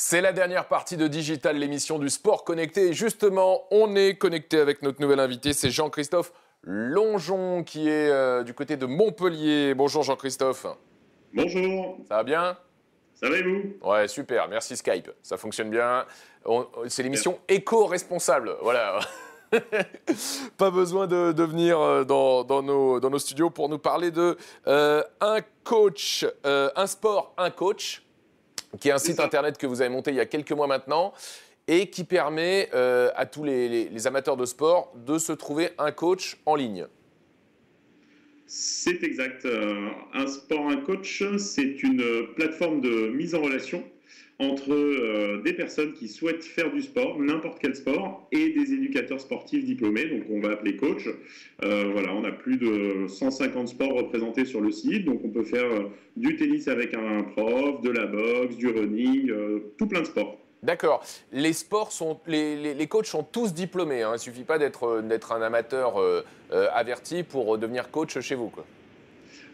C'est la dernière partie de Digital, l'émission du sport connecté. Et justement, on est connecté avec notre nouvel invité, c'est Jean-Christophe Longeon qui est du côté de Montpellier. Bonjour Jean-Christophe. Bonjour, Ça va bien? ça va et vous? Ouais, super, merci Skype, ça fonctionne bien. C'est Super. l'émission éco-responsable, voilà. Pas besoin de venir dans nos studios pour nous parler de un coach, un sport, un coach, qui est un site internet que vous avez monté il y a quelques mois maintenant et qui permet à tous les amateurs de sport de se trouver un coach en ligne. C'est exact. Un sport, un coach, c'est une plateforme de mise en relation entre des personnes qui souhaitent faire du sport, n'importe quel sport, et des éducateurs sportifs diplômés, donc on va appeler coach. Voilà, on a plus de 150 sports représentés sur le site, donc on peut faire du tennis avec un prof, de la boxe, du running, tout plein de sports. D'accord. Les coachs sont tous diplômés, hein. Il ne suffit pas d'être un amateur averti pour devenir coach chez vous, quoi.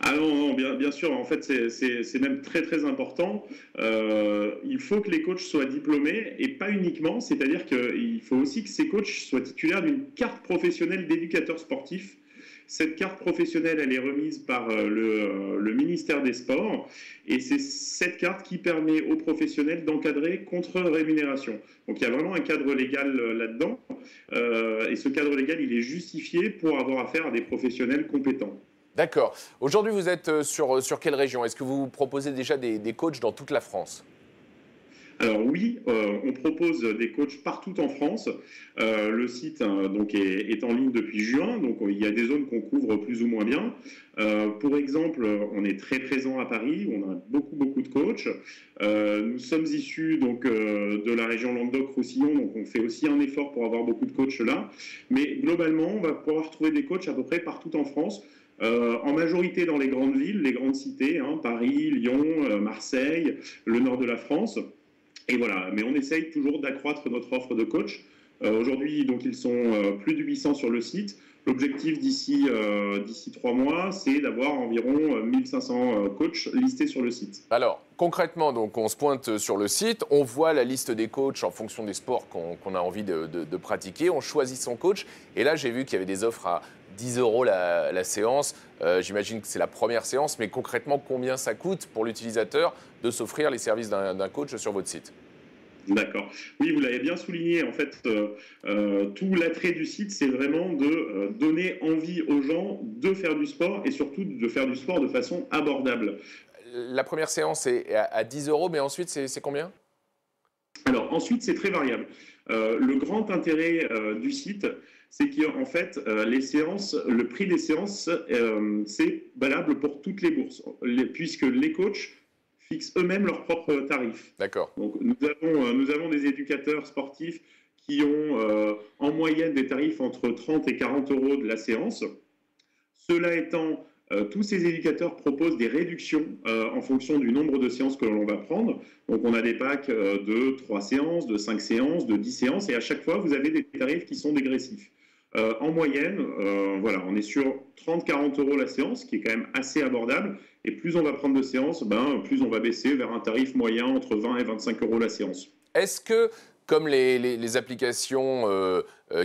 Ah non, non, bien sûr, en fait, c'est même très, très important. Il faut que les coachs soient diplômés et pas uniquement, c'est-à-dire qu'il faut aussi que ces coachs soient titulaires d'une carte professionnelle d'éducateur sportif. Cette carte professionnelle, elle est remise par le ministère des Sports et c'est cette carte qui permet aux professionnels d'encadrer contre rémunération. Donc il y a vraiment un cadre légal là-dedans et ce cadre légal, il est justifié pour avoir affaire à des professionnels compétents. D'accord. Aujourd'hui, vous êtes sur quelle région? Est-ce que vous proposez déjà des coachs dans toute la France? Alors oui, on propose des coachs partout en France. Le site donc est en ligne depuis juin, donc il y a des zones qu'on couvre plus ou moins bien. Pour exemple, on est très présent à Paris, où on a beaucoup de coachs. Nous sommes issus donc de la région Languedoc-Roussillon, donc on fait aussi un effort pour avoir beaucoup de coachs là. Mais globalement, on va pouvoir trouver des coachs à peu près partout en France. En majorité dans les grandes villes, les grandes cités, hein, Paris, Lyon, Marseille, le nord de la France. Et voilà, mais on essaye toujours d'accroître notre offre de coach. Aujourd'hui, donc, ils sont plus de 800 sur le site. L'objectif d'ici 3 mois, c'est d'avoir environ 1500 coachs listés sur le site. Alors, concrètement, donc, on se pointe sur le site, on voit la liste des coachs en fonction des sports qu'on a envie de pratiquer, on choisit son coach. Et là, j'ai vu qu'il y avait des offres à 10 € la séance. J'imagine que c'est la première séance, mais concrètement, combien ça coûte pour l'utilisateur de s'offrir les services d'un coach sur votre site? D'accord. Oui, vous l'avez bien souligné. En fait, tout l'attrait du site, c'est vraiment de donner envie aux gens de faire du sport et surtout de faire du sport de façon abordable. La première séance est à 10 €, mais ensuite, c'est combien? Alors ensuite, c'est très variable. Le grand intérêt du site, c'est qu'en fait, les séances, le prix des séances, c'est valable pour toutes les bourses, puisque les coachs fixent eux-mêmes leurs propres tarifs. D'accord. Donc nous avons des éducateurs sportifs qui ont en moyenne des tarifs entre 30 et 40 € de la séance. Cela étant, tous ces éducateurs proposent des réductions en fonction du nombre de séances que l'on va prendre. Donc on a des packs de 3 séances, de 5 séances, de 10 séances, et à chaque fois, vous avez des tarifs qui sont dégressifs. En moyenne, voilà, on est sur 30-40 € la séance, qui est quand même assez abordable. Et plus on va prendre de séances, plus on va baisser vers un tarif moyen entre 20 et 25 € la séance. Est-ce que, comme les applications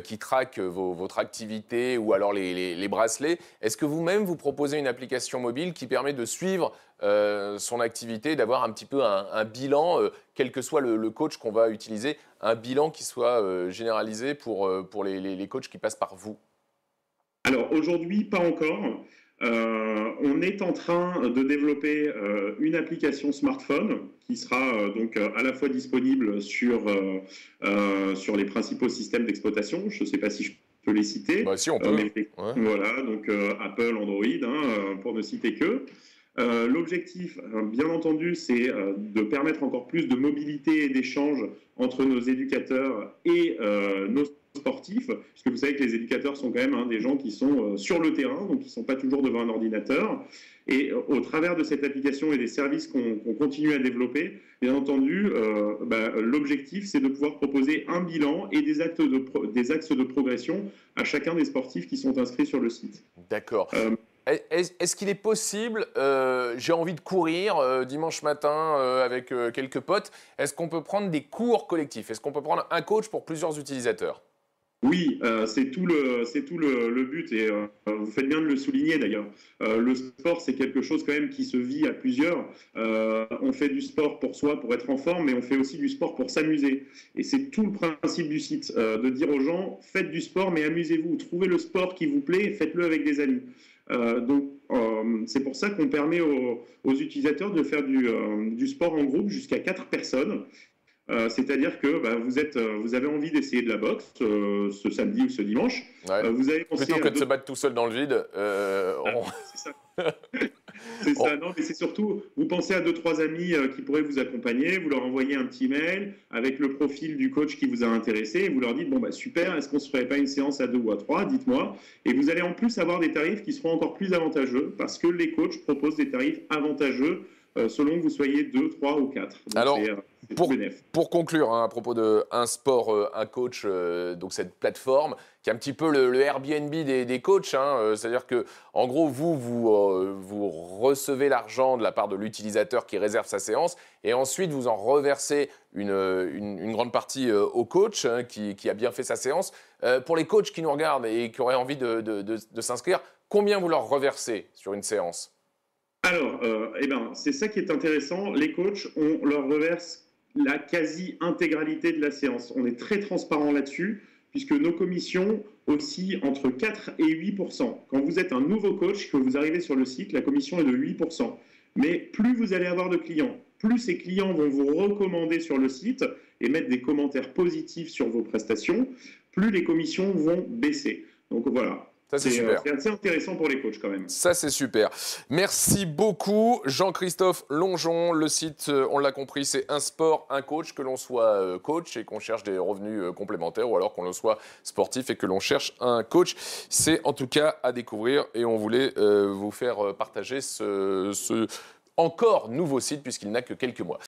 qui traquent votre activité ou alors les bracelets, est-ce que vous-même vous proposez une application mobile qui permet de suivre son activité, d'avoir un petit peu un bilan, quel que soit le coach qu'on va utiliser, un bilan qui soit généralisé pour les coachs qui passent par vous? Alors aujourd'hui, pas encore. On est en train de développer une application smartphone qui sera donc à la fois disponible sur les principaux systèmes d'exploitation. Je ne sais pas si je peux les citer. Bah si, on peut. Ouais. Voilà, donc Apple, Android, hein, pour ne citer que. L'objectif, bien entendu, c'est de permettre encore plus de mobilité et d'échange entre nos éducateurs et nos sportifs, puisque vous savez que les éducateurs sont quand même des gens qui sont sur le terrain, donc qui ne sont pas toujours devant un ordinateur. Et au travers de cette application et des services qu'on continue à développer, bien entendu, l'objectif, c'est de pouvoir proposer un bilan et des axes de progression à chacun des sportifs qui sont inscrits sur le site. D'accord. Est-ce qu'il est possible, j'ai envie de courir dimanche matin avec quelques potes, est-ce qu'on peut prendre des cours collectifs? Est-ce qu'on peut prendre un coach pour plusieurs utilisateurs? Oui, c'est tout le but et vous faites bien de le souligner d'ailleurs. Le sport, c'est quelque chose quand même qui se vit à plusieurs. On fait du sport pour soi, pour être en forme, mais on fait aussi du sport pour s'amuser. Et c'est tout le principe du site, de dire aux gens, faites du sport, mais amusez-vous. Trouvez le sport qui vous plaît, faites-le avec des amis. C'est pour ça qu'on permet aux utilisateurs de faire du sport en groupe jusqu'à 4 personnes. C'est-à-dire que bah, vous avez envie d'essayer de la boxe ce samedi ou ce dimanche. Ouais. Vous avez pensé Plutôt que de se battre tout seul dans le vide, C'est ça. C'est ça. Non, mais c'est surtout, vous pensez à 2, 3 amis qui pourraient vous accompagner, vous leur envoyez un petit mail avec le profil du coach qui vous a intéressé et vous leur dites, bon, bah super, est-ce qu'on ne se ferait pas une séance à 2 ou à 3, dites-moi. Et vous allez en plus avoir des tarifs qui seront encore plus avantageux parce que les coachs proposent des tarifs avantageux selon que vous soyez 2, 3 ou 4. Donc Alors, c'est tout bénef. pour conclure, hein, à propos de Un Sport, un coach, donc cette plateforme qui est un petit peu le Airbnb des coachs, hein, c'est-à-dire que en gros, vous recevez l'argent de la part de l'utilisateur qui réserve sa séance et ensuite vous en reversez une grande partie au coach hein, qui a bien fait sa séance. Pour les coachs qui nous regardent et qui auraient envie de s'inscrire, combien vous leur reversez sur une séance? Alors, c'est ça qui est intéressant. Les coachs, on leur reverse la quasi-intégralité de la séance. On est très transparent là-dessus, puisque nos commissions oscillent entre 4 et 8%. Quand vous êtes un nouveau coach, que vous arrivez sur le site, la commission est de 8%. Mais plus vous allez avoir de clients, plus ces clients vont vous recommander sur le site et mettre des commentaires positifs sur vos prestations, plus les commissions vont baisser. Donc voilà. Ça, c'est super. C'est assez intéressant pour les coachs quand même. Ça, c'est super. Merci beaucoup, Jean-Christophe Longeon. Le site, on l'a compris, c'est Un Sport, un coach, que l'on soit coach et qu'on cherche des revenus complémentaires ou alors qu'on le soit sportif et que l'on cherche un coach. C'est en tout cas à découvrir et on voulait vous faire partager ce encore nouveau site puisqu'il n'a que quelques mois.